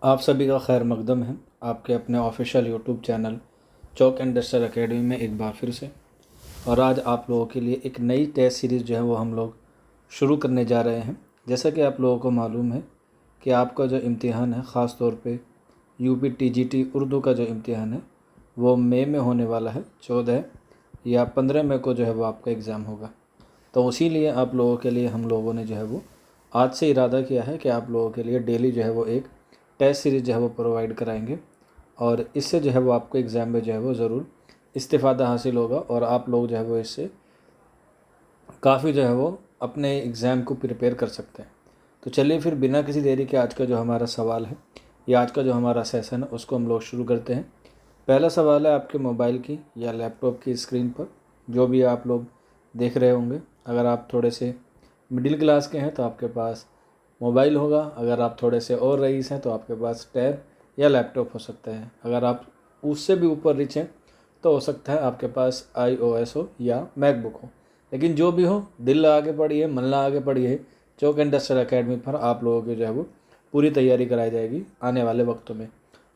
आप सभी का खैर मकदम है आपके अपने official YouTube channel chalk and duster academy में एक बार फिर से। और आज आप लोगों के लिए एक नई टेस्ट सीरीज़ जो है वो हम लोग शुरू करने जा रहे हैं। जैसा कि आप लोगों को मालूम है कि आपका जो इम्तिहान है, ख़ास तौर पे यूपी टीजीटी उर्दू का जो इम्तिहान है वो मई में होने वाला है। 14 या 15 मई को जो है वो आपका एग्ज़ाम होगा। तो उसी लिए आप लोगों के लिए हम लोगों ने जो है वो आज से इरादा किया है कि आप लोगों के लिए डेली जो है वो एक टेस्ट सीरीज़ जो है वो प्रोवाइड कराएंगे। और इससे जो है वो आपको एग्ज़ाम में जो है वो ज़रूर इस्तिफ़ादा हासिल होगा और आप लोग जो है वो इससे काफ़ी जो है वो अपने एग्ज़ाम को प्रिपेयर कर सकते हैं। तो चलिए फिर बिना किसी देरी के आज का जो हमारा सवाल है या आज का जो हमारा सेशन है उसको हम लोग शुरू करते हैं। पहला सवाल है आपके मोबाइल की या लैपटॉप की स्क्रीन पर, जो भी आप लोग देख रहे होंगे। अगर आप थोड़े से मिडिल क्लास के हैं तो आपके पास मोबाइल होगा, अगर आप थोड़े से और रईस हैं तो आपके पास टैब या लैपटॉप हो सकता है, अगर आप उससे भी ऊपर रिच हैं तो हो सकता है आपके पास iOS हो या मैकबुक हो। लेकिन जो भी हो, दिल लगा के पढ़िए, मन लगा के पढ़िए। चौक एंड डस्टर एकेडमी पर आप लोगों की जो है वो पूरी तैयारी कराई जाएगी आने वाले वक्तों में।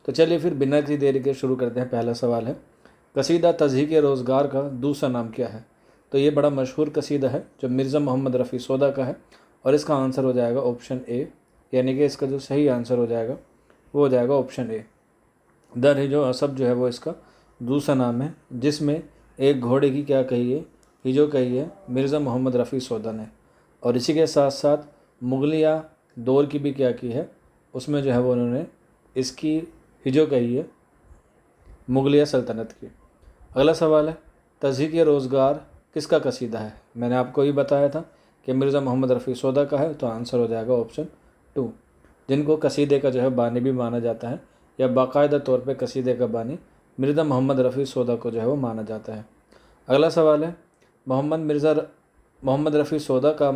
तो चलिए फिर बिना किसी देरी के शुरू करते हैं। पहला सवाल है, कसीदा तज़हीक रोज़गार का दूसरा नाम क्या है? तो ये बड़ा मशहूर कसीदा है जो मिर्ज़ा मोहम्मद रफ़ी सोदा का है और इसका आंसर हो जाएगा ऑप्शन ए, यानी कि इसका जो सही आंसर हो जाएगा वो हो जाएगा ऑप्शन ए। दर हिजो असब जो है वो इसका दूसरा नाम है, जिसमें एक घोड़े की क्या कही है, हिजो कही है मिर्ज़ा मोहम्मद रफ़ी सोदा ने। और इसी के साथ साथ मुगलिया दौर की भी क्या की है, उसमें जो है वो उन्होंने इसकी हिजो कही है मुगलिया सल्तनत की। अगला सवाल है, तज़हीक रोज़गार किसका कसीदा है? मैंने आपको ही बताया था कि मिर्ज़ा मोहम्मद रफ़ी सोदा का है, तो आंसर हो जाएगा ऑप्शन 2, जिनको कसीदे का जो है बानी भी माना जाता है या बाकायदा तौर पे कसीदे का बानी मिर्ज़ा मोहम्मद रफ़ी सोदा को जो है वो माना जाता है। अगला सवाल है, मोहम्मद रफ़ी सोदा का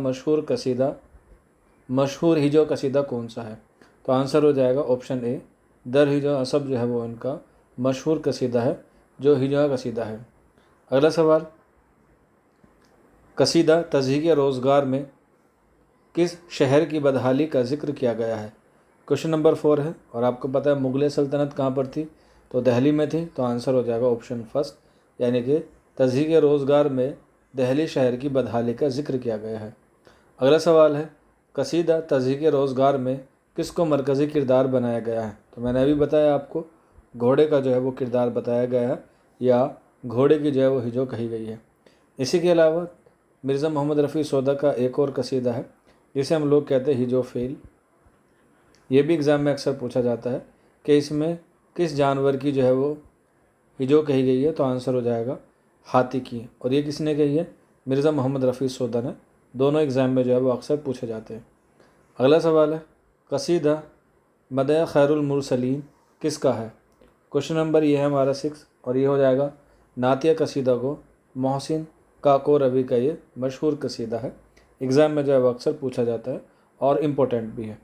मशहूर हिजो कसीदा कौन सा है? तो आंसर हो जाएगा ऑप्शन ए, दर हिजो असब जो है वो इनका मशहूर कसीदा है, जो हिजो कसीदा है। अगला सवाल, कसीदा तज़हीक रोज़गार में किस शहर की बदहाली का जिक्र किया गया है? क्वेश्चन नंबर 4 है और आपको पता है मुग़ल सल्तनत कहाँ पर थी? तो दिल्ली में थी। तो आंसर हो जाएगा ऑप्शन फर्स्ट, यानी कि तज़हीक रोज़गार में दिल्ली शहर की बदहाली का जिक्र किया गया है। अगला सवाल है, कसीदा तज़हीक रोज़गार में किसको मरकज़ी किरदार बनाया गया है? तो मैंने अभी बताया आपको, घोड़े का जो है वो किरदार बताया गया है या घोड़े की जो है वो हिजो कही गई है। इसी के अलावा मिर्ज़ा मोहम्मद रफ़ी सोदा का एक और कसीदा है जिसे हम लोग कहते हैं हिजो फेल। ये भी एग्ज़ाम में अक्सर पूछा जाता है कि इसमें किस जानवर की जो है वो हिजो कही गई है? तो आंसर हो जाएगा हाथी की। और ये किसने कही है? मिर्ज़ा मोहम्मद रफ़ी सोदा ने। दोनों एग्ज़ाम में जो है वो अक्सर पूछे जाते हैं। अगला सवाल है, कसीदा मदह खैरुल मुरसलीन किसका है? क्वेश्चन नंबर ये है हमारा 6 और ये हो जाएगा नातिया कसीदा को मोहसिन काको रवि का ये मशहूर कसीदा है। एग्ज़ाम में जो है वो अक्सर पूछा जाता है और इम्पोर्टेंट भी है।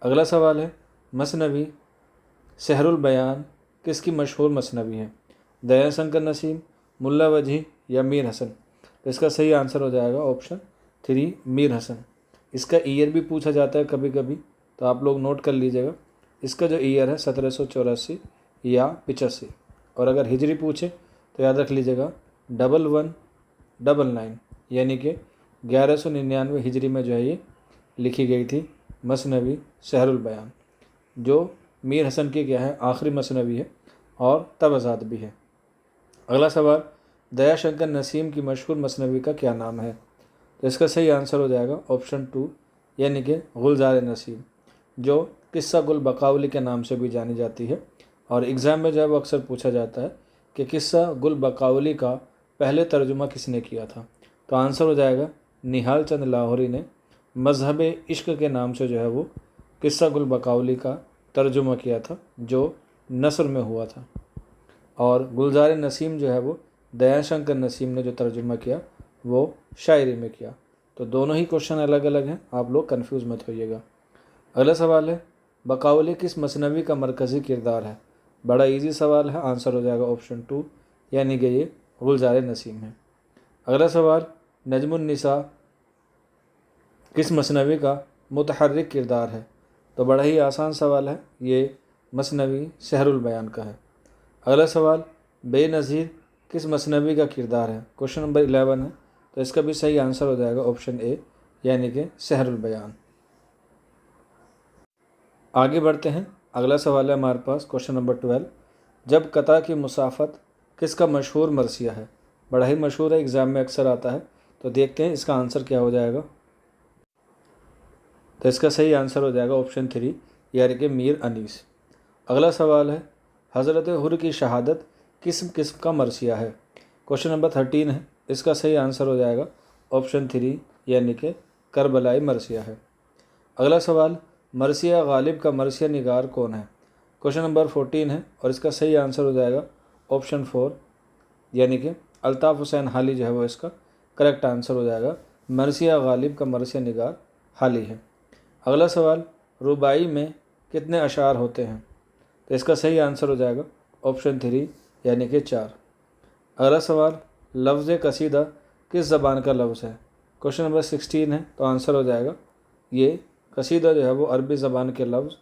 अगला सवाल है, मसनवी सहरुल बयान किसकी मशहूर मसनवी है? दया शंकर नसीम, मुल्ला वजही या मीर हसन? तो इसका सही आंसर हो जाएगा ऑप्शन 3, मीर हसन। इसका ईयर भी पूछा जाता है कभी कभी, तो आप लोग नोट कर लीजिएगा। इसका जो ईयर है 1784 या 85। और अगर हिजरी पूछे तो याद रख लीजिएगा 1199, यानी कि 1199 हिजरी में जो है ये लिखी गई थी मसनवी सहरुल बयान, जो मीर हसन की क्या है आखिरी मसनवी है और तबज़ात भी है। अगला सवाल, दया शंकर नसीम की मशहूर मसनवी का क्या नाम है? तो इसका सही आंसर हो जाएगा ऑप्शन 2, यानी कि गुलजार नसीम, जो किस्सा गुल बकावली के नाम से भी जानी जाती है। और एग्ज़ाम में जो है वो अक्सर पूछा जाता है कि किस्सा गुल बकावली का पहले तर्जुमा किसने किया था? तो आंसर हो जाएगा निहाल चंद लाहौरी ने मज़हब इश्क के नाम से जो है वो किस्सा गुल बकावली का तर्जुमा किया था, जो नस्र में हुआ था। और गुलजार नसीम जो है वो दयाशंकर नसीम ने जो तर्जुमा किया वो शायरी में किया। तो दोनों ही क्वेश्चन अलग अलग हैं, आप लोग कंफ्यूज मत होइएगा। अगला सवाल है, बकावली किस मसनवी का मरकज़ी किरदार है? बड़ा इजी सवाल है, आंसर हो जाएगा ऑप्शन 2, यानी कि ये गुलजार नसीम है। अगला सवाल, नजमुन निसा किस मसनवी का मुतहर्रिक किरदार है? तो बड़ा ही आसान सवाल है, ये मसनवी सहरुल बयान का है। अगला सवाल, बेनज़ीर किस मसनवी का किरदार है? क्वेश्चन नंबर 11 है, तो इसका भी सही आंसर हो जाएगा ऑप्शन ए, यानी कि सहरुल बयान। आगे बढ़ते हैं। अगला सवाल है हमारे पास क्वेश्चन नंबर 12, जब कता की मुसाफत किसका मशहूर मरसिया है? बड़ा ही मशहूर है, एग्ज़ाम में अक्सर आता है। तो देखते हैं इसका आंसर क्या हो जाएगा। तो इसका सही आंसर हो जाएगा ऑप्शन 3, यानी कि मीर अनीस। अगला सवाल है, हज़रत हुर की शहादत किस किस्म का मरसिया है? क्वेश्चन नंबर 13 है, इसका सही आंसर हो जाएगा ऑप्शन 3, यानी कि करबलाई मरसिया है। अगला सवाल, मरसिया गालिब का मरसिया निगार कौन है? क्वेश्चन नंबर 14 है और इसका सही आंसर हो जाएगा ऑप्शन 4, यानी कि अल्ताफ़ हुसैन हाली जो है वो इसका करेक्ट आंसर हो जाएगा। मरसिया गालिब का मरसिया निगार हाली है। अगला सवाल, रुबाई में कितने अशार होते हैं? तो इसका सही आंसर हो जाएगा ऑप्शन 3, यानी कि 4। अगला सवाल, लफ्ज़ कसीदा किस ज़बान का लफ्ज़ है? क्वेश्चन नंबर 16 है, तो आंसर हो जाएगा ये कसीदा जो है वो अरबी ज़बान के लफ्ज़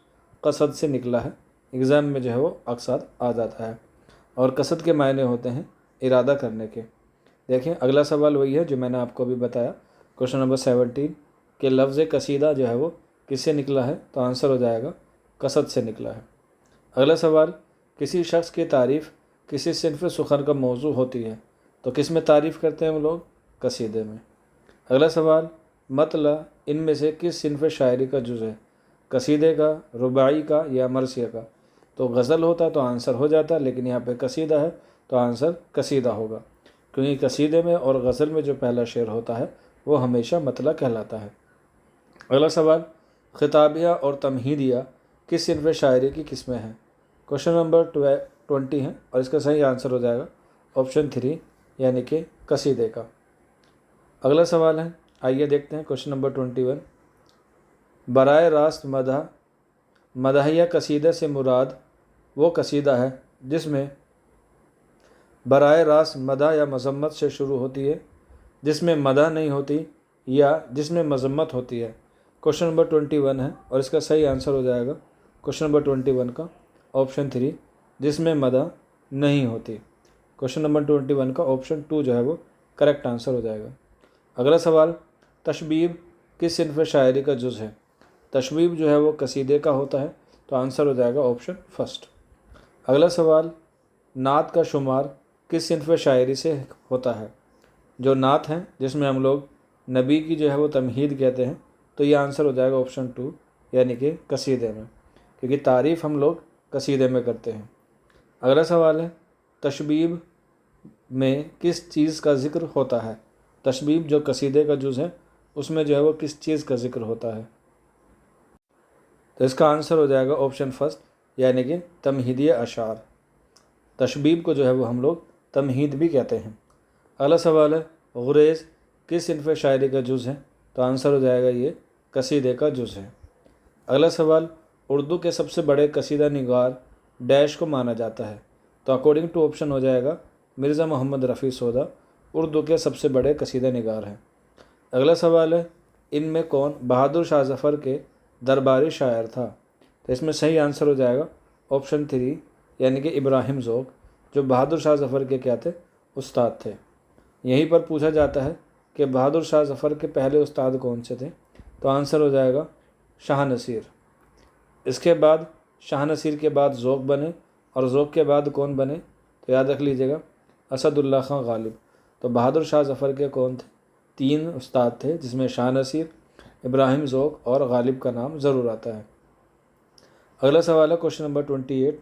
कसद से निकला है। एग्ज़ाम में जो है वो अक्सर आ जाता है और कसद के मायने होते हैं इरादा करने के। देखें अगला सवाल वही है जो मैंने आपको अभी बताया, क्वेश्चन नंबर 17 के लफ्ज़ कसीदा जो है वो किससे निकला है? तो आंसर हो जाएगा कसद से निकला है। अगला सवाल, किसी शख्स की तारीफ़ किसी सिन्फ़ सुखन का मौजू होती है, तो किस में तारीफ़ करते हैं वो लोग? कसीदे में। अगला सवाल, मतला इनमें से किस सिन्फ़ शायरी का जुज़ है? कसीदे का, रुबाई का या मरसिया का? तो गज़ल होता तो आंसर हो जाता, लेकिन यहाँ पे कसीदा है तो आंसर कसीदा होगा, क्योंकि कसीदे में और गज़ल में जो पहला शेर होता है वो हमेशा मतला कहलाता है। अगला सवाल, खिताबिया और तमहीदिया किस सिन्फ़ शायरी की किस्में हैं? क्वेश्चन नंबर 20 है और इसका सही आंसर हो जाएगा ऑप्शन 3, यानी कि कसीदे का। अगला सवाल है, आइए देखते हैं क्वेश्चन नंबर 21, बराए रास्त मदहिया कसीदा से मुराद वो कसीदा है जिसमें बराए रास्त मदह या मज़म्मत से शुरू होती है, जिसमें मदह नहीं होती या जिसमें मज़म्मत होती है। क्वेश्चन नंबर 21 है और इसका सही आंसर हो जाएगा क्वेश्चन नंबर 21 का ऑप्शन 3, जिसमें मदह नहीं होती। क्वेश्चन नंबर 21 का ऑप्शन 2 जो है वो करेक्ट आंसर हो जाएगा। अगला सवाल, तशबीब किस सिन्फ़ शायरी का जुज़ है? तशबीब जो है वो कसीदे का होता है, तो आंसर हो जाएगा ऑप्शन 1। अगला सवाल, नात का शुमार किस सिन्फ़ शायरी से होता है? जो नात हैं जिसमें हम लोग नबी की जो है वो तमहीद कहते हैं, तो ये आंसर हो जाएगा ऑप्शन 2, यानी कि कसीदे में, क्योंकि तारीफ़ हम लोग कसीदे में करते हैं। अगला सवाल है, तशबीब में किस चीज़ का ज़िक्र होता है? तशबीब जो कसीदे का जुज़ है उसमें जो है वो किस चीज़ का ज़िक्र होता है? तो इसका आंसर हो जाएगा ऑप्शन 1, यानी कि तमहीदी अशार। तशबीब को जो है वो हम लोग तमहीद भी कहते हैं। अगला सवाल है, गुरेज़ किस सिन्फ़ शायरी का जुज़ है? तो आंसर हो जाएगा ये कसीदे का जुज़ है। अगला सवाल, उर्दू के सबसे बड़े कसीदा निगार डैश को माना जाता है? तो अकॉर्डिंग टू ऑप्शन हो जाएगा मिर्ज़ा मोहम्मद रफ़ी सौदा उर्दू के सबसे बड़े कसीदा निगार हैं। अगला सवाल है, इनमें कौन बहादुर शाह ज़फ़र के दरबारी शायर था? तो इसमें सही आंसर हो जाएगा ऑप्शन 3, यानी कि इब्राहिम ज़ौक़, जो बहादुर शाह ज़फ़र के क्या थे? उस्ताद थे। यहीं पर पूछा जाता है कि बहादुर शाह ज़फ़र के पहले उस्ताद कौन से थे? तो आंसर हो जाएगा शाह नसीर। इसके बाद शाह नसीर के बाद ज़ौक़ बने और ज़ौक़ के बाद कौन बने? तो याद रख लीजिएगा असदुल्ला खां गालिब। तो बहादुर शाह ज़फ़र के कौन थे? 3 उस्ताद थे, जिसमें शाह नसीर, इब्राहिम ज़ौक़ और गालिब का नाम ज़रूर आता है। अगला सवाल है क्वेश्चन नंबर 28,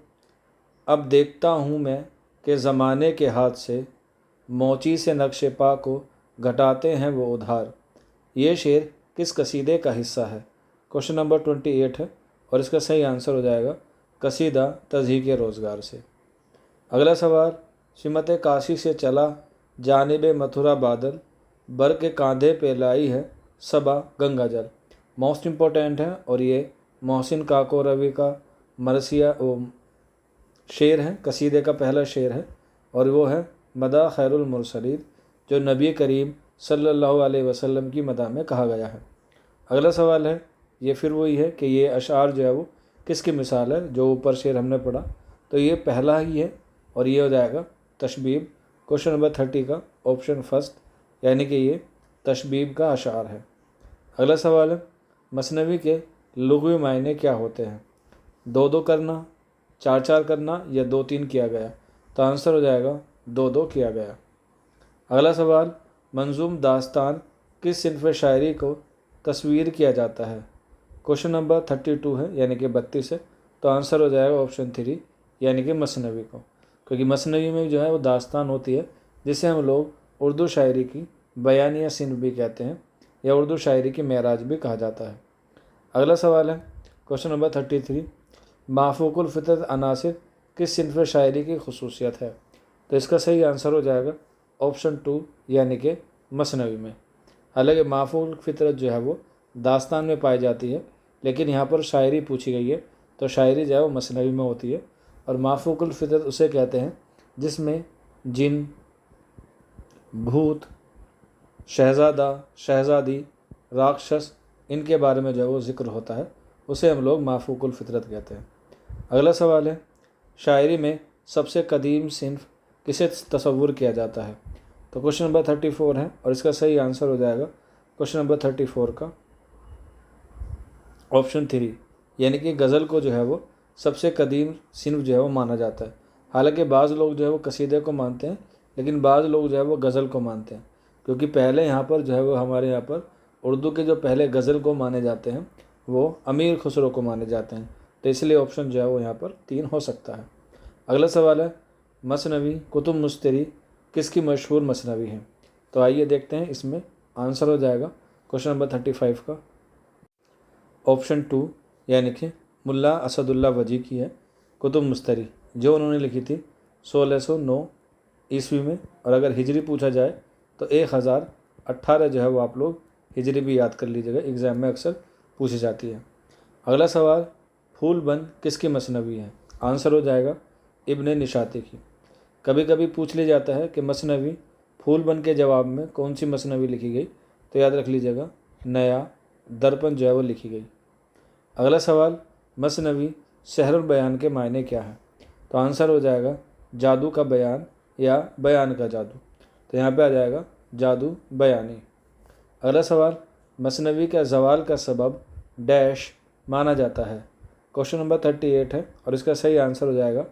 अब देखता हूँ मैं कि ज़माने के हाथ से मोची से नक्शे पा को घटाते हैं वो उधार, ये शेर किस कसीदे का हिस्सा है? क्वेश्चन नंबर 28 है और इसका सही आंसर हो जाएगा कसीदा तज़हीक रोज़गार से। अगला सवाल, सिमत काशी से चला जानिब मथुरा बादल, बर के कांधे पे लाई है सबा गंगा जल। मोस्ट इम्पोर्टेंट है और ये मोहसिन काको रवि का मरसिया शेर है, कसीदे का पहला शेर है और वो है मदा खैरुल मुरसलीन, जो नबी करीम सल्लल्लाहु अलैहि वसल्लम की मदा में कहा गया है। अगला सवाल है, ये फिर वही है कि ये अशार जो है वो किसकी मिसाल है, जो ऊपर शेर हमने पढ़ा, तो ये पहला ही है और ये हो जाएगा तशबीब। क्वेश्चन नंबर 30 का ऑप्शन फर्स्ट, यानी कि ये तशबीब का अशार है। अगला सवाल है, मसनवी के लुग़वी मायने क्या होते हैं? दो दो करना, चार चार करना या दो तीन किया गया? तो आंसर हो जाएगा दो दो किया गया। अगला सवाल, मंजूम दास्तान किस सिनफ शायरी को तस्वीर किया जाता है? क्वेश्चन नंबर 32 है, यानी कि 32 है, तो आंसर हो जाएगा ऑप्शन 3, यानी कि मसनवी को, क्योंकि मसनवी में जो है वो दास्तान होती है जिसे हम लोग उर्दू शायरी की बयानिया सिनफ भी कहते हैं या उर्दू शायरी की मेराज भी कहा जाता है। अगला सवाल है क्वेश्चन नंबर 33, माफूकुल फितरत अनासिर किस सिनफ शायरी की खसूसियत है? तो इसका सही आंसर हो जाएगा ऑप्शन 2, यानी कि मसनवी में। हालांकि माफूकुल फितरत जो है वो दास्तान में पाई जाती है, लेकिन यहाँ पर शायरी पूछी गई है तो शायरी जो है वो मसनवी में होती है। और माफूकुल फितरत उसे कहते हैं जिसमें जिन, भूत, शहज़ादा, शहज़ादी, राक्षस, इनके बारे में जो है वो ज़िक्र होता है, उसे हम लोग माफूकुल फितरत कहते हैं। अगला सवाल है, शायरी में सबसे कदीम सिनफ किसे तसव्वुर किया जाता है? तो क्वेश्चन नंबर 34 है और इसका सही आंसर हो जाएगा क्वेश्चन नंबर 34 का ऑप्शन 3, यानी कि गज़ल को जो है वो सबसे कदीम सिनफ जो है वो माना जाता है। हालांकि बाज़ लोग जो है वो कसीदे को मानते हैं, लेकिन बाज़ लोग जो है वो गज़ल को मानते हैं, क्योंकि पहले यहाँ पर जो है वो हमारे यहाँ पर उर्दू के जो पहले गज़ल को माने जाते हैं वो अमीर खुसरो को माने जाते हैं, तो इसलिए ऑप्शन जो है वो यहाँ पर 3 हो सकता है। अगला सवाल है, मसनवी कुतुब मुस्तरी किसकी मशहूर मसनवी है? तो आइए देखते हैं, इसमें आंसर हो जाएगा क्वेश्चन नंबर 35 का ऑप्शन 2, यानी कि मुल्ला असदुल्ला वजी की है कुतुब मुस्तरी, जो उन्होंने लिखी थी 1609 ईस्वी में। और अगर हिजरी पूछा जाए तो 1018 जो है वो आप लोग हिजरी भी याद कर लीजिएगा, एग्ज़ाम में अक्सर पूछी जाती है। अगला सवाल, फूल बंद किसकी मसनवी है? आंसर हो जाएगा इब्ने निशाती की। कभी कभी पूछ लिया जाता है कि मसनवी फूल बन के जवाब में कौन सी मसनवी लिखी गई, तो याद रख लीजिएगा नया दर्पण जो है वो लिखी गई। अगला सवाल, मसनवी सहरुल बयान के मायने क्या है? तो आंसर हो जाएगा जादू का बयान या बयान का जादू, तो यहाँ पे आ जाएगा जादू बयानी। अगला सवाल, मसनवी का ज़वाल का सबब डैश माना जाता है? क्वेश्चन नंबर 38 है और इसका सही आंसर हो जाएगा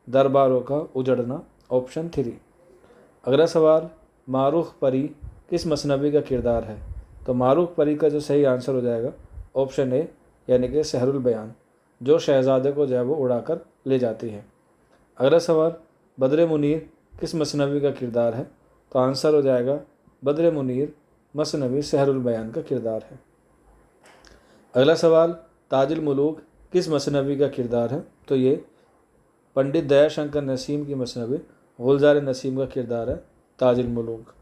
दरबारों का उजड़ना, ऑप्शन 3। अगला सवाल, मारूख परी किस मसनवी का किरदार है? तो मारूख परी का जो सही आंसर हो जाएगा ऑप्शन ए, यानी कि सहरुल बयान, जो शहज़ादे को जो है वो उड़ाकर ले जाती है। अगला सवाल, बद्र मुनीर किस मसनवी का किरदार है? तो आंसर हो जाएगा बद्र मुनीर मसनवी सहरुल बयान का किरदार है। अगला सवाल, ताजुल मुलूक किस मसनवी का किरदार है? तो ये पंडित दयाशंकर नसीम की मसनवी गुलजार नसीम का किरदार है ताजुल मुलूक।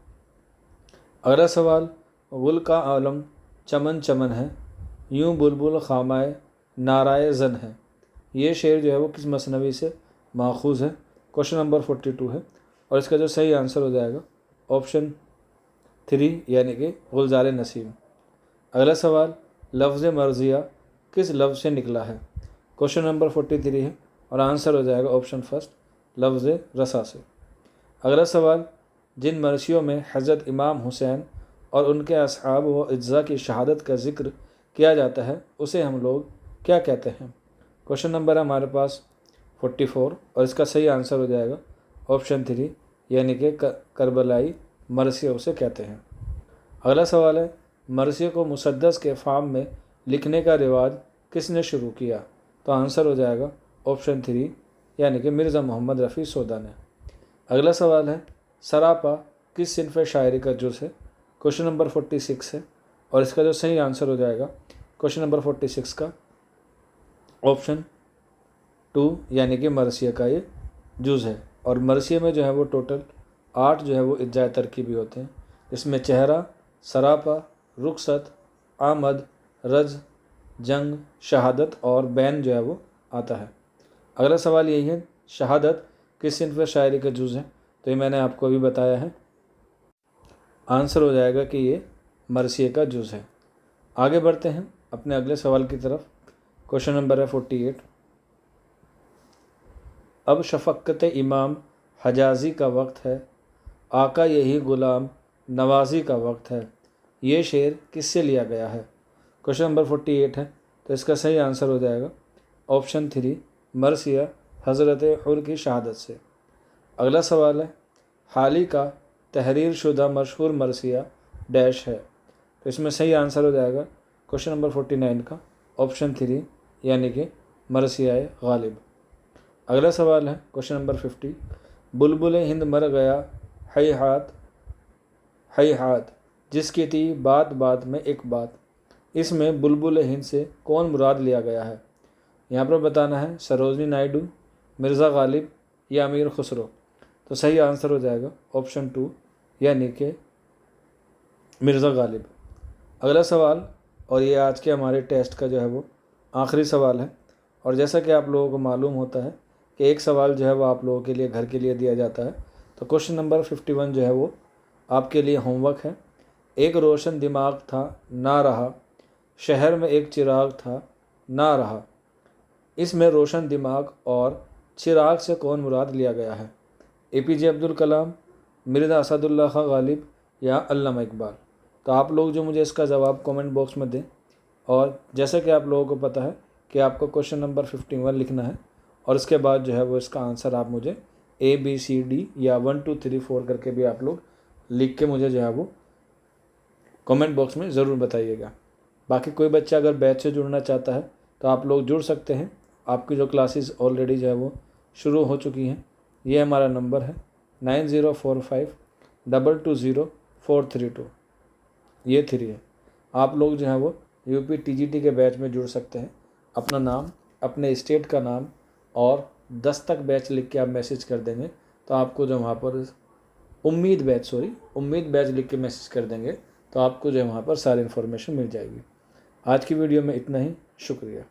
अगला सवाल, गुल का आलम चमन चमन है, यूं बुलबुल खामाए नाराए जन है, ये शेर जो है वो किस मसनवी से माखूज़ है? क्वेश्चन नंबर 42 है और इसका जो सही आंसर हो जाएगा ऑप्शन 3, यानी कि गुलजार नसीम। अगला सवाल, लफ्ज़ मर्जिया किस लफ्ज़ से निकला है? क्वेश्चन नंबर 43 है और आंसर हो जाएगा ऑप्शन फर्स्ट, लफ्ज़ रसा से। अगला सवाल, जिन मरसियों में हज़रत इमाम हुसैन और उनके असहाब व अज्जा की शहादत का ज़िक्र किया जाता है उसे हम लोग क्या कहते हैं? क्वेश्चन नंबर है हमारे पास 44 और इसका सही आंसर हो जाएगा ऑप्शन 3, यानी कि करबलाई मरसिया उसे कहते हैं। अगला सवाल है, मरसिया को मुसद्दस के फार्म में लिखने का रिवाज किसने शुरू किया? तो आंसर हो जाएगा ऑप्शन 3, यानी कि मिर्ज़ा मोहम्मद रफ़ी सौदा ने। अगला सवाल है, सरापा किस सिनफ शायरी का जुज़ है? क्वेश्चन नंबर 46 है और इसका जो सही आंसर हो जाएगा क्वेश्चन नंबर 46 का ऑप्शन 2, यानी कि मरसिया का ये जुज़ है। और मरसिया में जो है वो टोटल 8 जो है वो इज्जाए तरकीबी होते हैं, इसमें चेहरा, सरापा, रुखसत, आमद, रज, जंग, शहादत और बैन जो है वो आता है। अगला सवाल यही है, शहादत किस सिनफ शायरी का जुज़ है? तो ये मैंने आपको अभी बताया है, आंसर हो जाएगा कि ये मरसिया का जुज़ है। आगे बढ़ते हैं अपने अगले सवाल की तरफ। क्वेश्चन नंबर है 48। अब शफ़क़त इमाम हजाज़ी का वक्त है, आका यही ग़ुलाम नवाज़ी का वक्त है। ये शेर किससे लिया गया है? क्वेश्चन नंबर 48 है, तो इसका सही आंसर हो जाएगा ऑप्शन 3 मरसिया हज़रत हुर की शहादत से। अगला सवाल है, हाल ही का तहरीर शुदा मशहूर मरसिया डैश है। तो इसमें सही आंसर हो जाएगा क्वेश्चन नंबर 49 का ऑप्शन 3 यानी कि मरसिया गालिब। अगला सवाल है क्वेश्चन नंबर 50। बुलबुल हिंद मर गया है हाथ जिसकी थी बात बात में एक बात। इसमें बुलबुल हिंद से कौन मुराद लिया गया है? यहाँ पर बताना है सरोजनी नायडू, मिर्ज़ा गालिब या अमीर खुसरो। तो सही आंसर हो जाएगा ऑप्शन 2 यानी कि मिर्ज़ा गालिब। अगला सवाल, और ये आज के हमारे टेस्ट का जो है वो आखिरी सवाल है। और जैसा कि आप लोगों को मालूम होता है कि एक सवाल जो है वो आप लोगों के लिए घर के लिए दिया जाता है। तो क्वेश्चन नंबर 51 जो है वो आपके लिए होमवर्क है। एक रोशन दिमाग था ना रहा, शहर में एक चिराग था ना रहा। इसमें रोशन दिमाग और चिराग से कौन मुराद लिया गया है? APJ अब्दुल कलाम, मिर्ज़ा असदुल्ला खां गालिब या अल्लामा इकबाल। तो आप लोग जो मुझे इसका जवाब कमेंट बॉक्स में दें। और जैसा कि आप लोगों को पता है कि आपको क्वेश्चन नंबर 51 लिखना है और इसके बाद जो है वो इसका आंसर आप मुझे ABCD या 1 2 3 4 करके भी आप लोग लिख के मुझे जो है वो कमेंट बॉक्स में ज़रूर बताइएगा। बाकी कोई बच्चा अगर बैच से जुड़ना चाहता है तो आप लोग जुड़ सकते हैं। आपकी जो क्लासेस ऑलरेडी जो है वो शुरू हो चुकी हैं। ये हमारा नंबर है 9045220432। ये 3 है। आप लोग जो है वो UP TGT के बैच में जुड़ सकते हैं। अपना नाम, अपने स्टेट का नाम और 10 तक बैच लिख के आप मैसेज कर देंगे तो आपको जो वहाँ पर उम्मीद बैच लिख के मैसेज कर देंगे तो आपको जो है वहाँ पर सारी इन्फॉर्मेशन मिल जाएगी। आज की वीडियो में इतना ही। शुक्रिया।